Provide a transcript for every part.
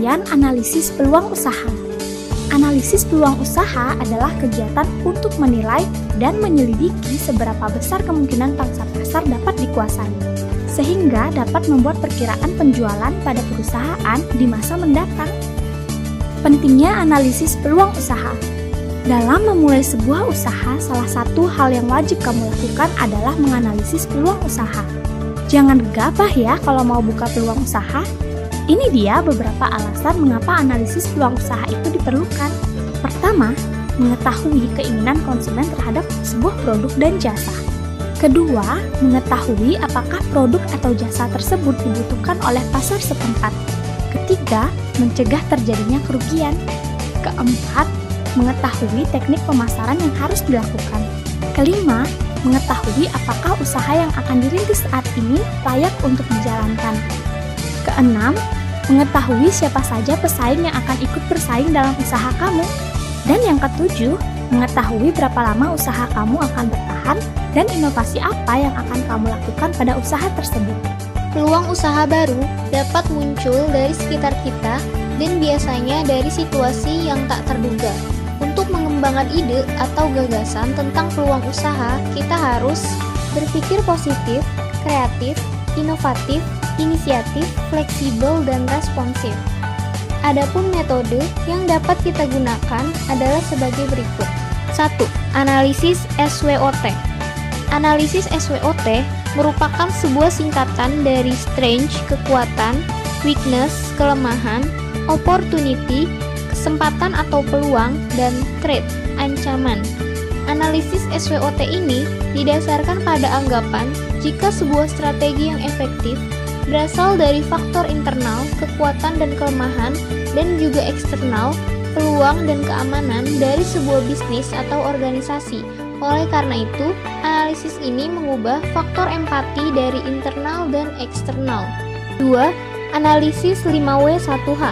Pengertian analisis peluang usaha. Analisis peluang usaha adalah kegiatan untuk menilai dan menyelidiki seberapa besar kemungkinan pangsa pasar dapat dikuasai, sehingga dapat membuat perkiraan penjualan pada perusahaan di masa mendatang. Pentingnya analisis peluang usaha. Dalam memulai sebuah usaha, salah satu hal yang wajib kamu lakukan adalah menganalisis peluang usaha. Jangan gegabah ya kalau mau buka peluang usaha. Ini dia beberapa alasan mengapa analisis peluang usaha itu diperlukan. Pertama, mengetahui keinginan konsumen terhadap sebuah produk dan jasa. Kedua, mengetahui apakah produk atau jasa tersebut dibutuhkan oleh pasar setempat. Ketiga, mencegah terjadinya kerugian. Keempat, mengetahui teknik pemasaran yang harus dilakukan. Kelima, mengetahui apakah usaha yang akan dirintis saat ini layak untuk dijalankan. Keenam, mengetahui siapa saja pesaing yang akan ikut bersaing dalam usaha kamu. Dan yang ketujuh, mengetahui berapa lama usaha kamu akan bertahan dan inovasi apa yang akan kamu lakukan pada usaha tersebut. Peluang usaha baru dapat muncul dari sekitar kita dan biasanya dari situasi yang tak terduga. Untuk mengembangkan ide atau gagasan tentang peluang usaha, kita harus berpikir positif, kreatif, inovatif, inisiatif, fleksibel, dan responsif. Adapun metode yang dapat kita gunakan adalah sebagai berikut. 1. Analisis SWOT. Analisis SWOT merupakan sebuah singkatan dari strength, kekuatan, weakness, kelemahan, opportunity, kesempatan atau peluang, dan threat, ancaman. Analisis SWOT ini didasarkan pada anggapan jika sebuah strategi yang efektif berasal dari faktor internal, kekuatan dan kelemahan, dan juga eksternal, peluang dan keamanan dari sebuah bisnis atau organisasi. Oleh karena itu, analisis ini mengubah faktor empati dari internal dan eksternal. 2. Analisis 5W1H.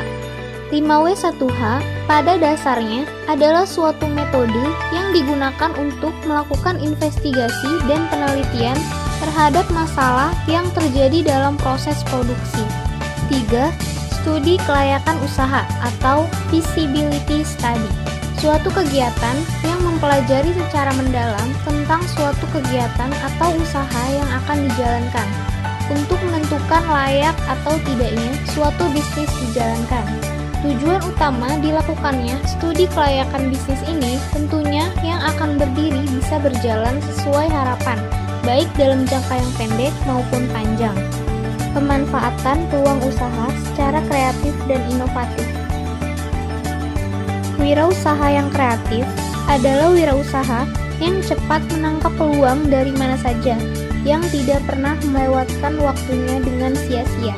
5W1H pada dasarnya adalah suatu metode yang digunakan untuk melakukan investigasi dan penelitian terhadap masalah yang terjadi dalam proses produksi. 3. Studi kelayakan usaha atau feasibility study. Suatu kegiatan yang mempelajari secara mendalam tentang suatu kegiatan atau usaha yang akan dijalankan untuk menentukan layak atau tidaknya suatu bisnis dijalankan. Tujuan utama dilakukannya studi kelayakan bisnis ini tentunya yang akan berdiri bisa berjalan sesuai harapan, baik dalam jangka yang pendek maupun panjang. Pemanfaatan peluang usaha secara kreatif dan inovatif. Wirausaha yang kreatif adalah wirausaha yang cepat menangkap peluang dari mana saja, yang tidak pernah melewatkan waktunya dengan sia-sia.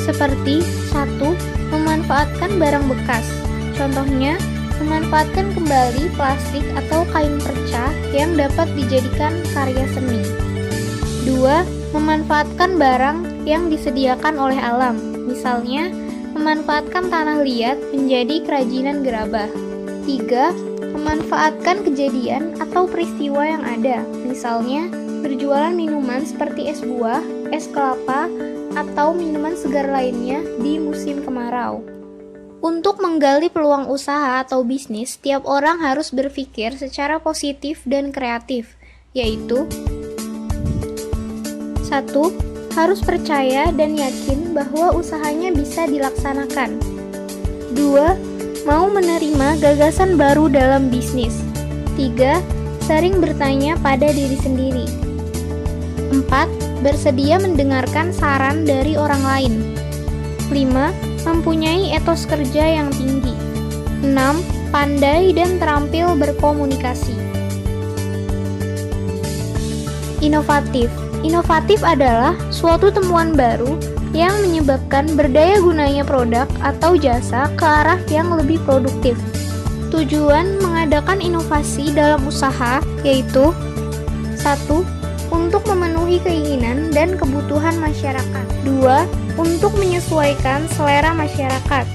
Seperti 1. Memanfaatkan barang bekas. Contohnya, memanfaatkan kembali plastik atau kain perca yang dapat dijadikan karya seni. 2. Memanfaatkan barang yang disediakan oleh alam. Misalnya, memanfaatkan tanah liat menjadi kerajinan gerabah. 3. Memanfaatkan kejadian atau peristiwa yang ada. Misalnya, berjualan minuman seperti es buah, es kelapa, atau minuman segar lainnya di musim kemarau. Untuk menggali peluang usaha atau bisnis, tiap orang harus berpikir secara positif dan kreatif, yaitu 1. Harus percaya dan yakin bahwa usahanya bisa dilaksanakan. 2. Mau menerima gagasan baru dalam bisnis. 3. Sering bertanya pada diri sendiri. 4. Bersedia mendengarkan saran dari orang lain. 5. Mempunyai etos kerja yang tinggi. 6. Pandai dan terampil berkomunikasi. Inovatif. Inovatif adalah suatu temuan baru yang menyebabkan berdaya gunanya produk atau jasa ke arah yang lebih produktif. Tujuan mengadakan inovasi dalam usaha yaitu 1. Untuk memenuhi keinginan dan kebutuhan masyarakat. 2. Untuk menyesuaikan selera masyarakat.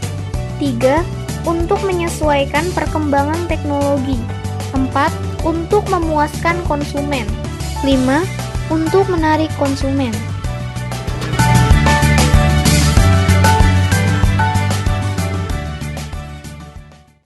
3. Untuk menyesuaikan perkembangan teknologi. 4. Untuk memuaskan konsumen. 5. Untuk menarik konsumen.